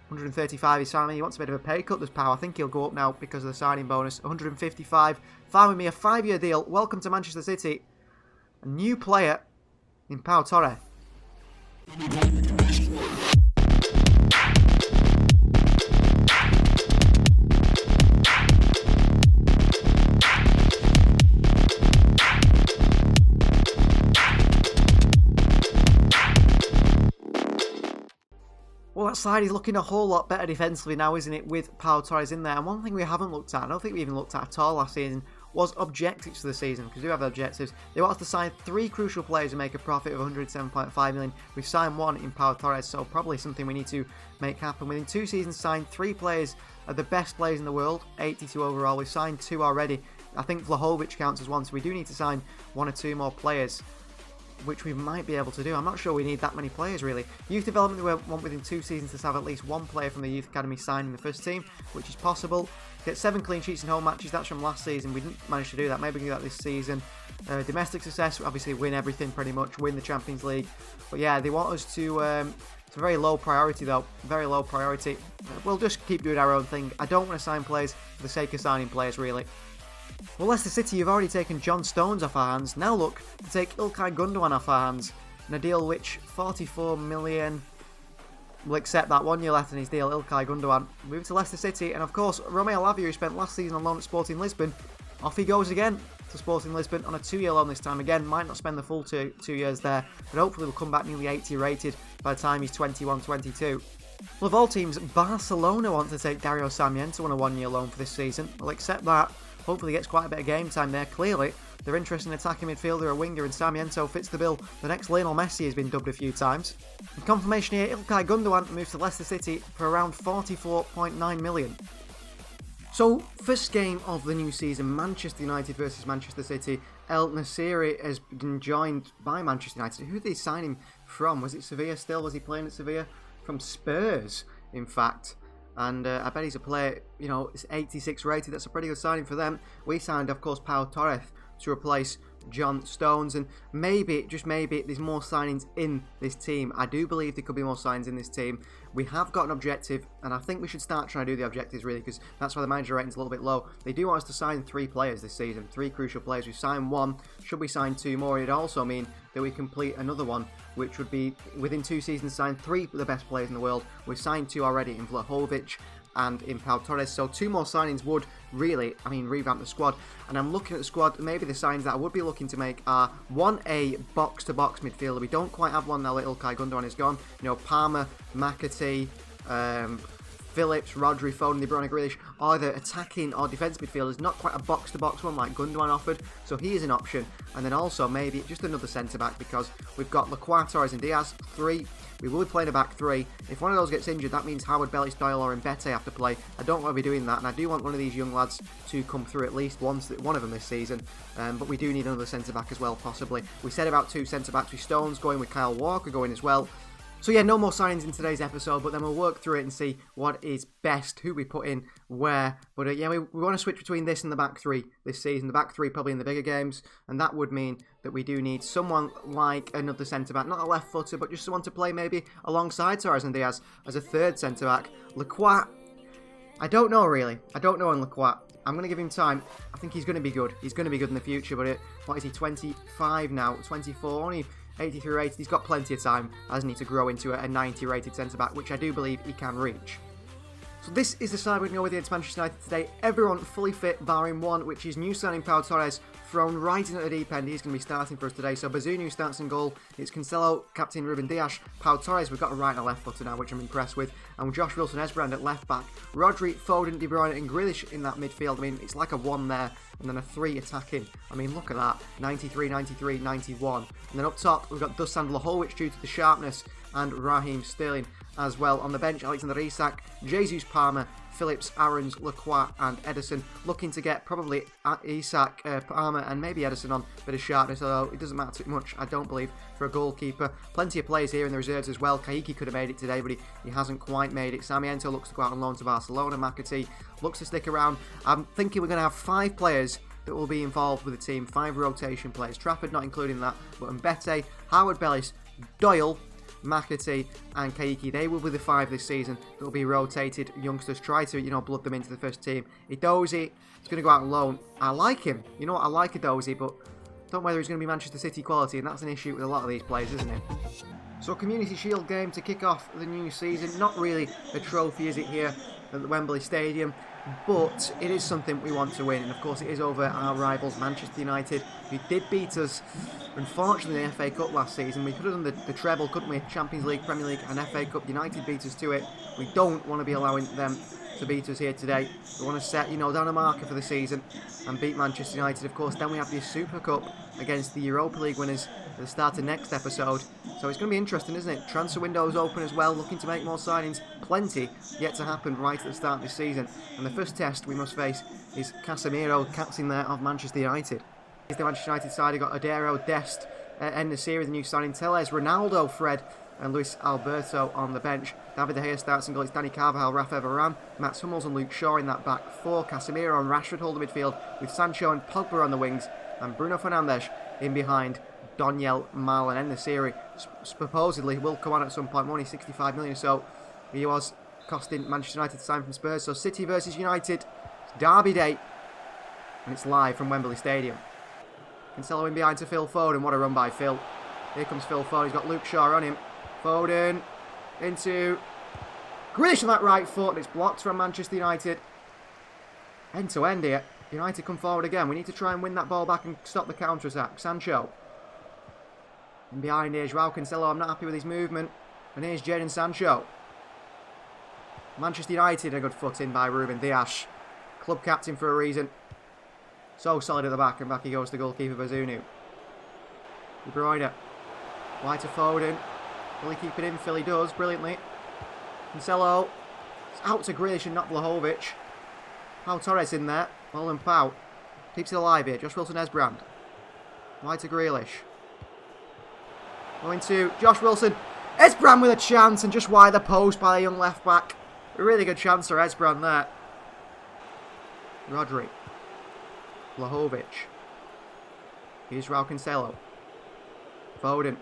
135 is fine. He wants a bit of a pay cut, does Pau. I think he'll go up now because of the signing bonus. 155. Fine with me. A 5-year deal. Welcome to Manchester City. A new player in Pau Torres. Well, that side is looking a whole lot better defensively now, isn't it, with Pau Torres in there. And one thing we haven't looked at, I don't think we even looked at all last season, was objectives for the season, because we do have objectives. They want us to sign 3 crucial players and make a profit of 107.5 million. We've signed 1 in Pau Torres, so probably something we need to make happen. Within 2 seasons, signed 3 players are the best players in the world, 82 overall. We've signed 2 already. I think Vlahovic counts as 1, so we do need to sign 1 or 2 more players, which we might be able to do. I'm not sure we need that many players, really. Youth development, we want within 2 seasons to have at least 1 player from the youth academy signed in the first team, which is possible. Get 7 clean sheets in home matches, that's from last season. We didn't manage to do that. Maybe we can do that this season. Domestic success, obviously win everything pretty much, win the Champions League. But yeah, they want us to... it's a very low priority though, very low priority. We'll just keep doing our own thing. I don't want to sign players for the sake of signing players, really. Well, Leicester City, you've already taken John Stones off our hands. Now look to take İlkay Gundogan off our hands. In a deal which 44 million... We'll accept that, 1 year left in his deal, İlkay Gundogan. Move to Leicester City, and of course, Romeo Lavia, who spent last season on loan at Sporting Lisbon, off he goes again to Sporting Lisbon on a 2-year loan this time. Again, might not spend the full two years there, but hopefully will come back nearly 80 rated by the time he's 21, 22. Well, of all teams, Barcelona want to take Dario Sarmiento on a 1-year loan for this season. We'll accept that. Hopefully he gets quite a bit of game time there. Clearly, they're interested in attacking midfielder, a winger, and Sarmiento fits the bill. The next Lionel Messi has been dubbed a few times. In confirmation here, İlkay Gundogan moves to Leicester City for around 44.9 million. So, first game of the new season, Manchester United versus Manchester City. El Nassiri has been joined by Manchester United. Who did they sign him from? Was it Sevilla still? Was he playing at Sevilla? From Spurs, in fact. And I bet he's a player, you know, it's 86 rated. That's a pretty good signing for them. We signed, of course, Pau Torres to replace John Stones. And maybe, just maybe, there's more signings in this team. I do believe there could be more signings in this team. We have got an objective, and I think we should start trying to do the objectives, really, because that's why the manager rating's a little bit low. They do want us to sign 3 players this season, 3 crucial players. We've signed 1. Should we sign 2 more, it'd also mean that we complete another one, which would be, within 2 seasons, sign 3 of the best players in the world. We've signed 2 already in Vlahovic and in Pau Torres, so 2 more signings would really, revamp the squad. And I'm looking at the squad, maybe the signings that I would be looking to make are 1A box-to-box midfielder. We don't quite have one now that İlkay Gundogan is gone. You know, Palmer, McAtee, Phillips, Rodri, Foden, De Bruyne, Grealish, either attacking or defensive midfielders, not quite a box-to-box one like Gundogan offered, so he is an option. And then also maybe just another centre-back, because we've got Lacroix, Torres and Diaz, 3. We will be playing a back 3. If one of those gets injured, that means Howard, Bellis, Doyle or Mbete have to play. I don't want to be doing that, and I do want one of these young lads to come through at least once, one of them this season. But we do need another centre-back as well, possibly. We said about 2 centre-backs with Stones going, with Kyle Walker going as well. So yeah, no more signings in today's episode, but then we'll work through it and see what is best, who we put in, where. But yeah, we want to switch between this and the back 3 this season. The back 3 probably in the bigger games, and that would mean that we do need someone like another centre-back, not a left footer, but just someone to play maybe alongside Torres and Diaz as a 3rd centre-back. Lacroix, I don't know really. I don't know on Lacroix. I'm going to give him time. I think he's going to be good. He's going to be good in the future, but what is he, 25 now, 24, only 83 rated. He's got plenty of time, hasn't he, to grow into a 90 rated centre-back, which I do believe he can reach. So this is the side we're going to go with against Manchester United today. Everyone fully fit, barring one, which is new signing Pau Torres, thrown right into the deep end. He's going to be starting for us today. So Bazunu starts in goal. It's Cancelo, captain Ruben Dias, Pau Torres. We've got a right and a left footer now, which I'm impressed with. And Josh Wilson-Esbrand at left back. Rodri, Foden, De Bruyne and Grealish in that midfield. I mean, it's like a 1 there. And then a 3 attacking. I mean, look at that. 93, 93, 91. And then up top, we've got Dusan Vlahovic due to the sharpness. And Raheem Sterling as well. On the bench, Alexander Isak, Jesus Palmer, Phillips, Aarons, Lacroix and Ederson. Looking to get probably Isak, Palmer and maybe Ederson on a bit of sharpness, although it doesn't matter too much, I don't believe, for a goalkeeper. Plenty of players here in the reserves as well. Kaiki could have made it today, but he hasn't quite made it. Sarmiento looks to go out on loan to Barcelona. McAtee looks to stick around. I'm thinking we're going to have 5 players that will be involved with the team. 5 rotation players. Trafford not including that, but Mbete, Howard Bellis, Doyle, McAtee and Kaiki, they will be the 5 this season that will be rotated. Youngsters try to, blood them into the first team. Edozie is going to go out on loan. I like him. You know what? I like Edozie, but don't know whether he's going to be Manchester City quality, and that's an issue with a lot of these players, isn't it? So Community Shield game to kick off the new season. Not really a trophy, is it, here at the Wembley Stadium? But it is something we want to win, and of course it is over our rivals Manchester United, who did beat us, unfortunately, in the FA Cup last season. We could have done the treble, couldn't we? Champions League, Premier League and FA Cup. United beat us to it. We don't want to be allowing them to beat us here today. We want to set, down a marker for the season and beat Manchester United. Of course, then we have the Super Cup against the Europa League winners at the start of next episode. So it's going to be interesting, isn't it? Transfer windows open as well, looking to make more signings. plenty yet to happen right at the start of this season. And the first test we must face is Casemiro, captain there of Manchester United. The Manchester United side have got Adero, Dest, En-Nesyri, the new signing, Telles, Ronaldo, Fred, and Luis Alberto on the bench. David De Gea starts in goal. It's Danny Carvajal, Rafa Varane, Mats Hummels and Luke Shaw in that back four. Casemiro and Rashford hold the midfield with Sancho and Pogba on the wings, and Bruno Fernandes in behind. Donyell, Mal and En-Nesyri supposedly will come on at some point, only 65 million or so. He was costing Manchester United to sign from Spurs. So City versus United, it's derby day, and it's live from Wembley Stadium. Cancelo in behind to Phil Foden. What a run by Phil. Here comes Phil Foden. He's got Luke Shaw on him. Foden into Grealish on that right foot, and it's blocked from Manchester United. End to end here. United come forward again. We need to try and win that ball back and stop the counter-attack. Sancho. In behind here, Joao Cancelo. I'm not happy with his movement. And here's Jadon Sancho. Manchester United, a good foot in by Ruben Dias. Club captain for a reason. So solid at the back, and back he goes to goalkeeper Bazunu. De Bruyne. Wide to Foden. Will he keep it in? Phil, he does, brilliantly. Cancelo. It's out to Grealish and not Vlahovic. Pau Torres in there. Well done, Pau. Keeps it alive here. Josh Wilson Esbrand. Wide to Grealish. Going to Josh Wilson. Esbrand with a chance, and just wide the post by the young left back. A really good chance for Esbrand there. Rodri. Vlahovic. Here's Joao Cancelo. Foden.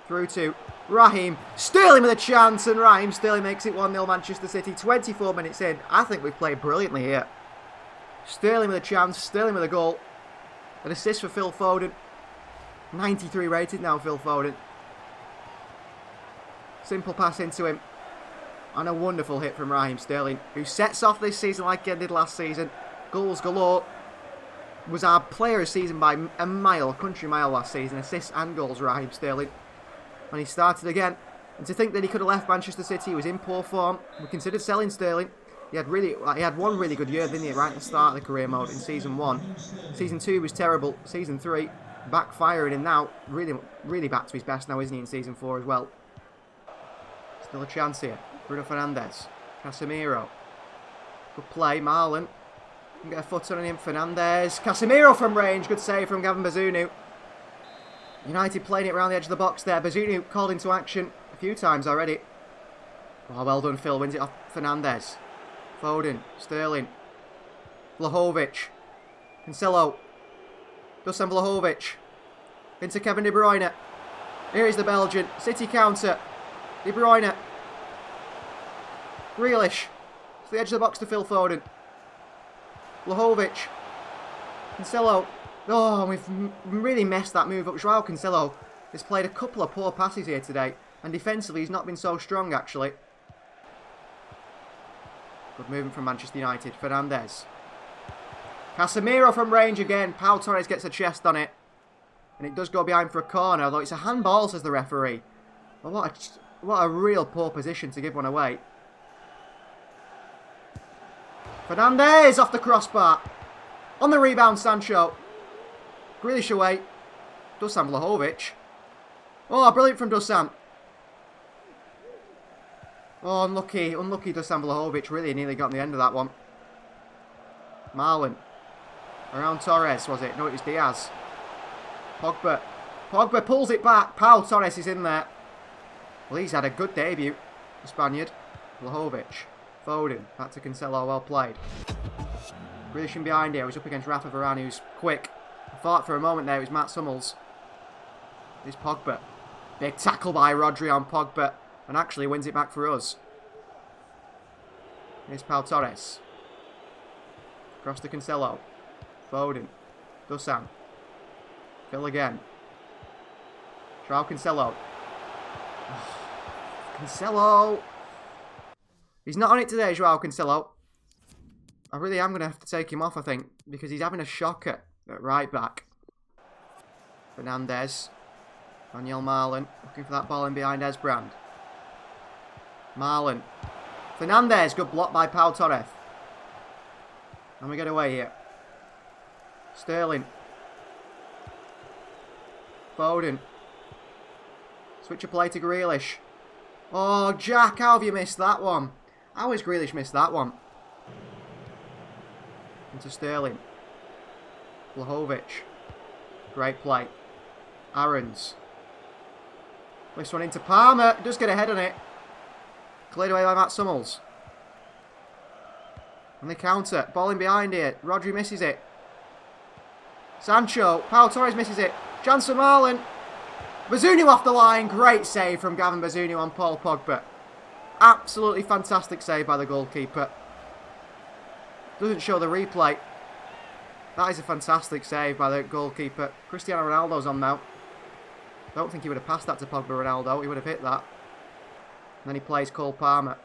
Through to Raheem. Sterling with a chance, and Raheem Sterling makes it 1-0 Manchester City. 24 minutes in. I think we've played brilliantly here. Sterling with a chance. Sterling with a goal. An assist for Phil Foden. 93 rated now, Phil Foden. Simple pass into him. And a wonderful hit from Raheem Sterling, who sets off this season like he did last season. Goals galore. Was our player of the season by a mile, a country mile last season. Assists and goals, Raheem Sterling. And he started again. And to think that he could have left Manchester City, he was in poor form. We considered selling Sterling. He had one really good year, didn't he, right at the start of the career mode in Season 1. Season 2 was terrible. Season 3, backfiring, and now really back to his best now, isn't he, in Season 4 as well. Still a chance here. Bruno Fernandes. Casemiro. Good play. Marlon. Can get a foot on him. Fernandes. Casemiro from range. Good save from Gavin Bazunu. United playing it around the edge of the box there. Bazunu called into action a few times already. Oh, well done, Phil. Wins it off Fernandes. Foden. Sterling. Vlahovic. Cancelo. Dusan Vlahovic. Into Kevin De Bruyne. Here is the Belgian. City counter. De Bruyne. Grealish. To the edge of the box to Phil Foden. Vlahovic. Cancelo. Oh, we've really messed that move up. Joao Cancelo has played a couple of poor passes here today. And defensively, he's not been so strong, actually. Good movement from Manchester United. Fernandes. Casemiro from range again. Pau Torres gets a chest on it. And it does go behind for a corner, although it's a handball, says the referee. Well, what a real poor position to give one away. Fernandes off the crossbar. On the rebound, Sancho. Grealish away. Dusan Vlahovic. Oh, brilliant from Dusan. Oh, unlucky Dusan Vlahovic. Really nearly got on the end of that one. Marlon. Around Torres, was it? No, it was Diaz. Pogba. Pogba pulls it back. Pau Torres is in there. Well, he's had a good debut, the Spaniard. Vlahovic. Foden. Back to Cancelo. Well played. Grealish in behind here. He's up against Rafa Varane, who's quick. I thought for a moment there it was Mats Hummels. Here's Pogba. Big tackle by Rodri on Pogba. And actually wins it back for us. Here's Pau Torres. Across to Cancelo. Foden. Dusan. Phil again. Joao Cancelo. Cancelo. He's not on it today, Joao Cancelo. I really am going to have to take him off, I think, because he's having a shocker at right back. Fernandes. Daniel Marlon looking for that ball in behind Esbrand. Marlon. Fernandes. Good block by Pau Torres. And we get away here. Sterling. Foden. Switch of play to Grealish. Oh, Jack, how have you missed that one? How has Grealish missed that one? Into Sterling. Vlahovic. Great play. Aarons. This one into Palmer. Does get a head on it. Cleared away by Matt Summels. And the counter. Ball in behind here. Rodri misses it. Sancho. Pau Torres misses it. Jansen Marlin. Bazunu off the line. Great save from Gavin Bazunu on Paul Pogba. Absolutely fantastic save by the goalkeeper. Doesn't show the replay. That is a fantastic save by the goalkeeper. Cristiano Ronaldo's on now. Don't think he would have passed that to Pogba Ronaldo. He would have hit that. And then he plays Cole Palmer.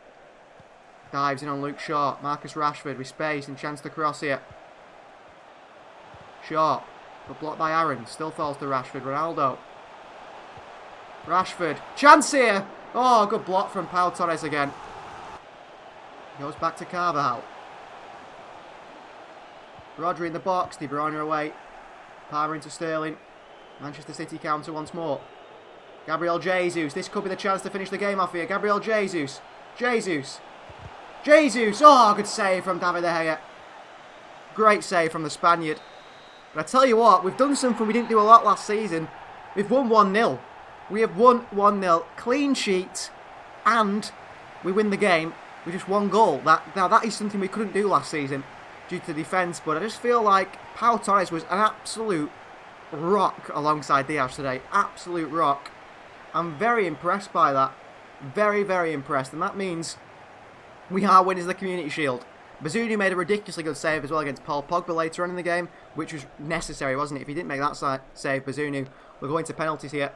Dives in on Luke Shaw. Marcus Rashford with space and chance to cross here. Shaw. But blocked by Aaron. Still falls to Rashford. Ronaldo. Rashford. Chance here. Oh, good block from Pau Torres again. Goes back to Carvajal. Rodri in the box. De Bruyne away. Palmer into Sterling. Manchester City counter once more. Gabriel Jesus. This could be the chance to finish the game off here. Gabriel Jesus. Jesus. Oh, good save from David De Gea. Great save from the Spaniard. But I tell you what, we've done something we didn't do a lot last season. We've won 1-0. We have won 1-0. Clean sheet. And we win the game with just one goal. Now, that is something we couldn't do last season due to the defence. But I just feel like Pau Torres was an absolute rock alongside Diaz today. Absolute rock. I'm very impressed by that. Very, very impressed. And that means we are winners of the Community Shield. Bazunu made a ridiculously good save as well against Paul Pogba later on in the game, which was necessary, wasn't it? If he didn't make that save, Bazunu will go into penalties here.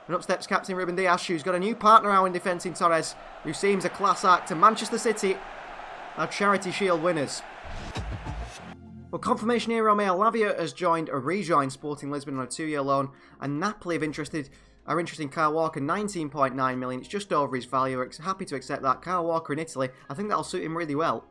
And up steps captain Ruben Dias, who's got a new partner now in defence in Torres, who seems a class act. To Manchester City, our Charity Shield winners. Well, confirmation here, Romeo Lavia has rejoined Sporting Lisbon on a 2-year loan, and Napoli are interested in Kyle Walker, 19.9 million. It's just over his value. We're happy to accept that. Kyle Walker in Italy, I think that'll suit him really well.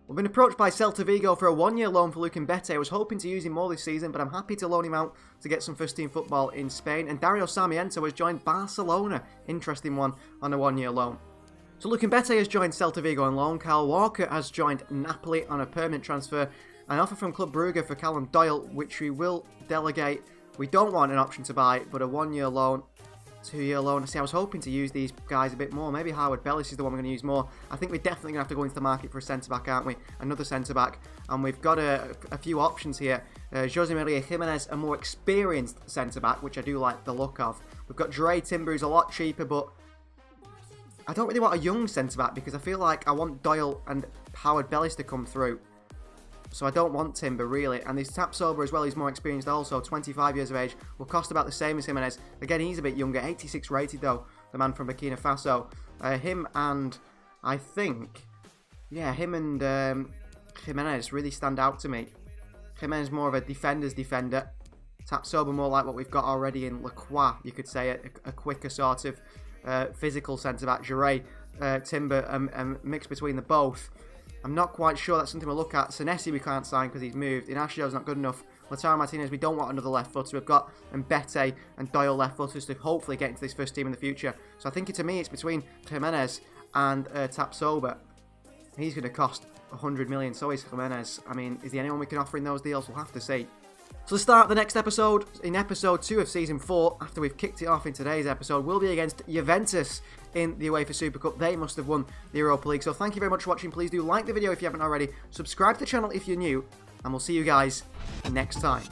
We've been approached by Celta Vigo for a 1-year loan for Luke Mbete. I was hoping to use him more this season, but I'm happy to loan him out to get some first-team football in Spain. And Dario Sarmiento has joined Barcelona. Interesting one on a 1-year loan. So Luke Mbete has joined Celta Vigo on loan. Kyle Walker has joined Napoli on a permanent transfer. An offer from Club Brugge for Callum Doyle, which we will delegate. We don't want an option to buy, but a 1-year loan, 2-year loan. See, I was hoping to use these guys a bit more. Maybe Howard Bellis is the one we're going to use more. I think we're definitely going to have to go into the market for a centre-back, aren't we? Another centre-back. And we've got a few options here. Jose Maria Jimenez, a more experienced centre-back, which I do like the look of. We've got Dre Timber, who's a lot cheaper, but I don't really want a young centre-back because I feel like I want Doyle and Howard Bellis to come through. So I don't want Timber, really. And this Tapsoba as well, he's more experienced also, 25 years of age. Will cost about the same as Jimenez. Again, he's a bit younger, 86 rated though, the man from Burkina Faso. Him and, I think, yeah, him and Jimenez really stand out to me. Jimenez more of a defender's defender. Tapsoba more like what we've got already in Lacroix, you could say, a quicker sort of physical centre-back. Jure, Timber, mix between the both. I'm not quite sure that's something we'll look at. Senesi we can't sign because he's moved. Inaccio's not good enough. Lautaro Martinez, we don't want another left footer. We've got Mbete and Doyle left footers to hopefully get into this first team in the future. So I think to me it's between Jimenez and Tapsoba. He's going to cost 100 million, so is Jimenez. I mean, is there anyone we can offer in those deals? We'll have to see. So to start the next episode, in episode 2 of Season 4, after we've kicked it off in today's episode, will be against Juventus in the UEFA Super Cup. They must have won the Europa League. So thank you very much for watching. Please do like the video if you haven't already. Subscribe to the channel if you're new. And we'll see you guys next time.